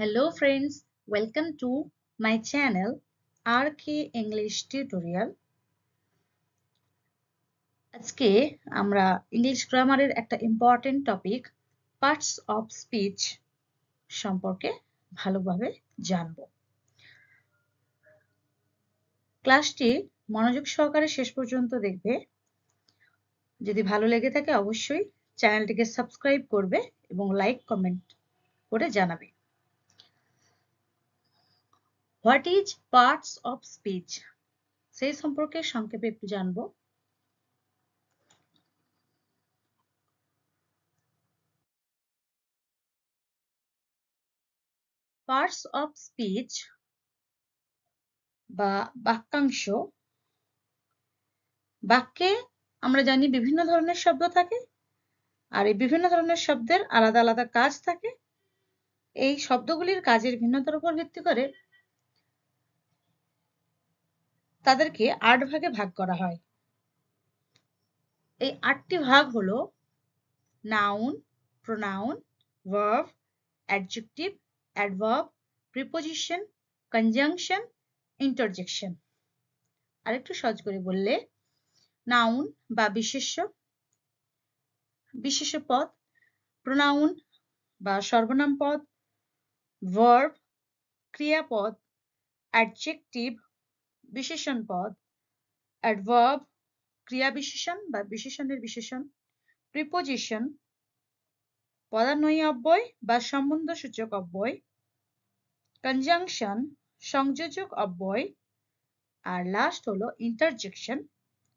Hello friends, welcome to my channel RK English Tutorial. আজকে আমরা English গ্রামারের একটা important topic parts of speech সম্পর্কে ভালোভাবে জানব। ক্লাসটি মনোযোগ সহকারে শেষ পর্যন্ত দেখবে। যদি ভালো লেগে থাকে অবশ্যই চ্যানেলটিকে সাবস্ক্রাইব করবে এবং লাইক কমেন্ট করে জানাবে। What is parts of speech সেই সম্পর্কে সংক্ষেপে একটু জানবো। পার্টস অফ স্পিচ বা বাক্যাংশ, বাক্যে আমরা জানি বিভিন্ন ধরনের শব্দ থাকে আর এই বিভিন্ন ধরনের শব্দের আলাদা আলাদা কাজ থাকে। এই শব্দগুলির কাজের ভিন্নতার উপর ভিত্তি করে তাদেরকে ৮ ভাগে ভাগ করা হয়। এই ৮টি ভাগ হলো noun, pronoun, verb, adjective, adverb, preposition, conjunction, interjection. আরেকটু সহজ করে বললে নাউন বা বিশেষ্য, বিশেষ্য পদ, প্রোনাউন বা সর্বনাম পদ, ভার্ব ক্রিয়াপদ, অ্যাডজেক্টিভ বিশেষণ পদ, অ্যাডভার্ব ক্রিয়া বিশেষণ বা বিশেষণের বিশেষণ, প্রিপোজিশন পদান্বয়ী অব্যয় বা সম্বন্ধসূচক অব্যয়, কনজাংশন সংযোজক অব্যয়, আর লাস্ট হলো ইন্টারজেকশন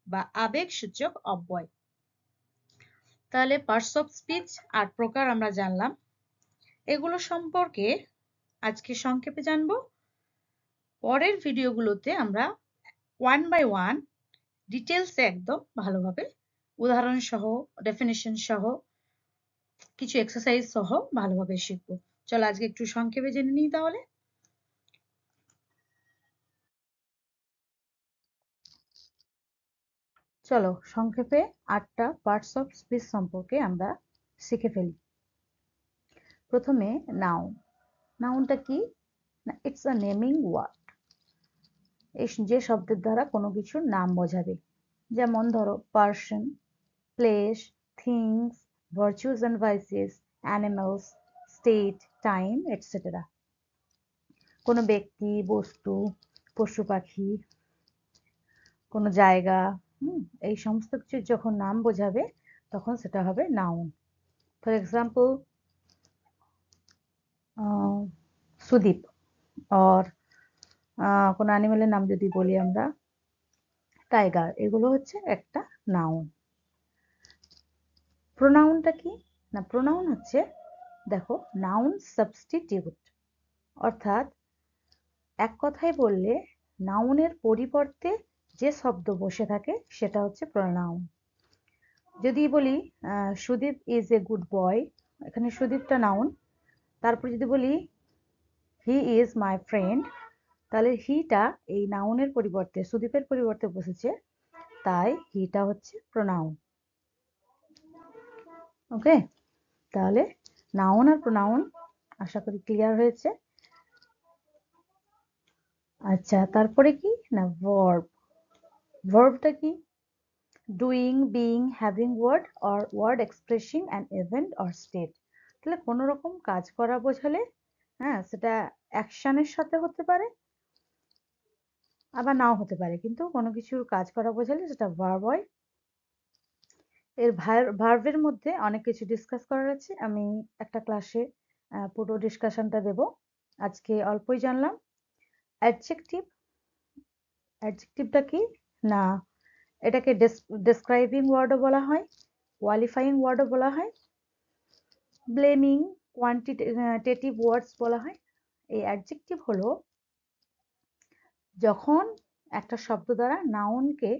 বা আবেগসূচক অব্যয়। তাহলে পার্টস অফ স্পিচ ৮ প্রকার আমরা জানলাম। এগুলো সম্পর্কে আজকে সংক্ষেপে জানবো। পরের ভিডিওগুলোতে আমরা ওয়ান বাই ওয়ান ডিটেলসে একদম ভালোভাবে উদাহরণ সহ, ডেফিনিশন সহ, কিছু এক্সারসাইজ সহ ভালোভাবে শিখবো। চলো আজকে একটু সংক্ষেপে জেনে নিই তাহলে। চলো সংক্ষেপে ৮টা পার্টস অফ স্পিচ সম্পর্কে আমরা শিখে ফেলি। প্রথমে নাউন। নাউনটা কি? না, ইটস আ নেমিং ওয়ার্ড। এই যে শব্দের দ্বারা কোনো কিছুর নাম বোঝাবে। যেমন ধরো person, place, things, virtues and versus, animals, state, time, etcetera. কোনো ব্যক্তি, বস্তু, পশু পাখি, কোনো জায়গা, এই সমস্ত কিছুর যখন নাম বোঝাবে তখন সেটা হবে noun. For example Sudip, or কোনো অ্যানিমেলের নাম যদি বলি আমরা টাইগার, এগুলো হচ্ছে একটা নাউন। প্রোনাউনটা কি? না, প্রোনাউন হচ্ছে, দেখো, নাউন সাবস্টিটিউট, অর্থাৎ এক কথায় বললে নাউনের পরিবর্তে যে শব্দ বসে থাকে সেটা হচ্ছে প্রোনাউন। যদি বলি Sudip is a good boy, এখানে সুদীপটা নাউন। তারপর যদি বলি হি ইজ মাই ফ্রেন্ড, তাহলে হিটা এই নাউনের পরিবর্তে, সুদীপের পরিবর্তে বসেছে, তাই হিটা হচ্ছে প্রোনাউন। ওকে, তাহলে নাউন আর প্রোনাউন আশা করি ক্লিয়ার হয়েছে। আচ্ছা, তারপরে কি না ভার্ব। ভার্বটা কি? Doing, being, having word or word expressing an event or state. তাহলে কোনো রকম কাজ করা বোঝালে, হ্যাঁ, সেটা অ্যাকশনের সাথে হতে পারে আবার নাও হতে পারে, কিন্তু কোনো কিছুর কাজ করা বোঝালে সেটা ভার্ব হয়। এর ভার্বের মধ্যে অনেক কিছু ডিসকাস করার আছে, আমি একটা ক্লাসে পুরো ডিসকাশনটা দেব, আজকে অল্পই জানলাম। অ্যাডজেক্টিভ। অ্যাডজেক্টিভটা কি? না, এটাকে ডেসক্রাইবিং ওয়ার্ডও বলা হয়, কোয়ালিফাইং ওয়ার্ডও বলা হয়, ব্লেমিং, কোয়ান্টিটেটিভ ওয়ার্ডস বলা হয়। এই অ্যাডজেক্টিভ হলো যখন একটা শব্দ দ্বারা নাউনকে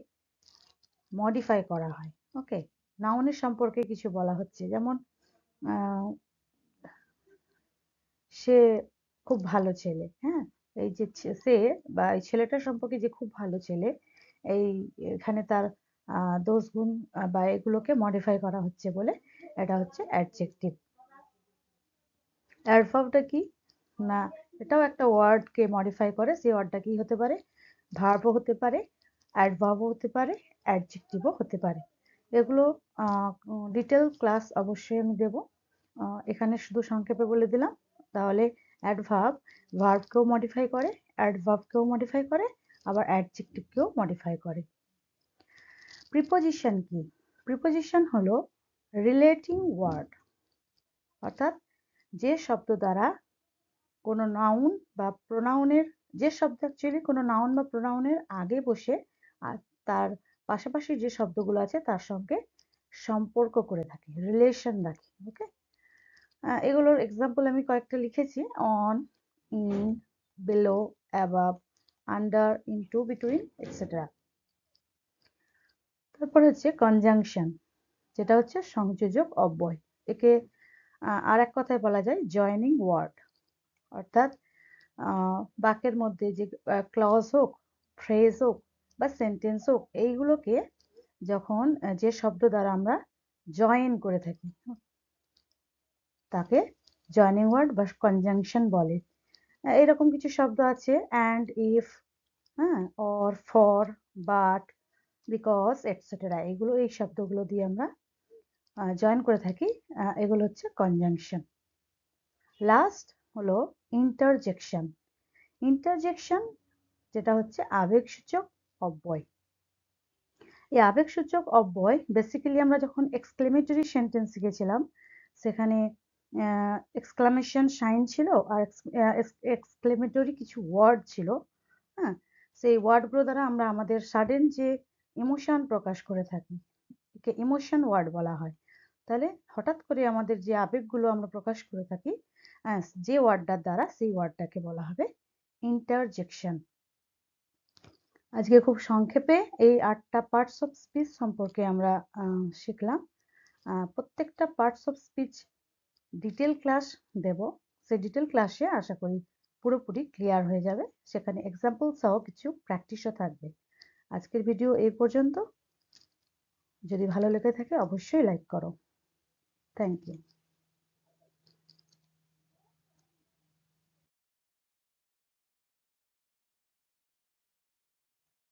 মডিফাই করা হয়। ওকে, নাউনের সম্পর্কে কিছু বলা হচ্ছে, যেমন সে খুব ভালো ছেলে, হ্যাঁ, এই যে সে বা এই ছেলেটার সম্পর্কে যে খুব ভালো ছেলে, এই এখানে তার দোষ গুণ বা এগুলোকে মডিফাই করা হচ্ছে বলে এটা হচ্ছে অ্যাডজেক্টিভ। অ্যাডভার্বটা কি? না এটাও একটা ওয়ার্ডকে মডিফাই করে। সেই ওয়ার্ডটা কি হতে পারে? ভার্বও হতে পারে, অ্যাডভার্বও হতে পারে, অ্যাডজেক্টিভও হতে পারে। এগুলো ডিটেল ক্লাস অবশ্যই আমি দেব। এখানে শুধু সংক্ষেপে বলে দিলাম। তাহলে অ্যাডভার্ব ভার্বকেও মডিফাই করে, অ্যাডভার্বকেও মডিফাই করে, আবার অ্যাডজেক্টিভকেও মডিফাই করে। প্রিপোজিশন কি? প্রিপোজিশন হলো রিলেটিং ওয়ার্ড, অর্থাৎ যে শব্দ দ্বারা কোনো নাউন বা প্রোনাউনের, যে শব্দ অ্যাকচুয়ালি কোনো নাউন বা প্রোনাউনের আগে বসে আর তার পাশাপাশি যে শব্দগুলো আছে তার সঙ্গে সম্পর্ক করে থাকে, রিলেশন রাখে। ওকে, এগুলোর এক্সাম্পল আমি কয়েকটা লিখেছি। On, in, below, above, under, into, between, etcetera. তারপর হচ্ছে কনজাংশন, যেটা হচ্ছে সংযোজক অব্যয়। একে আর এক কথায় বলা যায় জয়নিং ওয়ার্ড, অর্থাৎ বাক্যের মধ্যে যে ক্লজ হোক, ফ্রেজ হোক বা সেন্টেন্স হোক, এইগুলোকে যখন যে শব্দ দ্বারা আমরা জয়েন করে থাকি তাকে জয়নিং ওয়ার্ড বা কনজাংশন বলে। এরকম কিছু শব্দ আছে, অ্যান্ড, ইফ, হ্যাঁ, or, for, but, because, etcetera. এগুলো, এই শব্দগুলো দিয়ে আমরা জয়েন করে থাকি, এগুলো হচ্ছে কনজাংশন। লাস্ট হলো ইন্টারজেকশন। ইন্টারজেকশন যেটা হচ্ছে আবেগসূচক অব্যয়। এই আবেগসূচক অব্যয় বেসিক্যালি আমরা যখন এক্সক্লেমেটরি সেন্টেন্স শিখেছিলাম, সেখানে এক্সক্লামেশন সাইন ছিল আর এক্সক্লেমেটরি কিছু ওয়ার্ড ছিল। হ্যাঁ, সেই ওয়ার্ডগুলো দ্বারা আমরা আমাদের সাডেন যে ইমোশন প্রকাশ করে থাকি, একে ইমোশন ওয়ার্ড বলা হয়। তাহলে হঠাৎ করে আমাদের যে আবেগগুলো আমরা প্রকাশ করে থাকি যে ওয়ার্ডটার দ্বারা, সেই ওয়ার্ডটাকে বলা হবে ইন্টারজেকশন। আজকে খুব সংক্ষেপে এই 8টা পার্টস অফ স্পিচ সম্পর্কে আমরা শিখলাম। প্রত্যেকটা parts of speech detail class দেব। সেই ডিটেল ক্লাসে আশা করি পুরোপুরি ক্লিয়ার হয়ে যাবে, সেখানে এক্সাম্পল সহ কিছু প্র্যাকটিসও থাকবে। আজকের ভিডিও এই পর্যন্ত। যদি ভালো লেগে থাকে অবশ্যই লাইক করো। Thank you.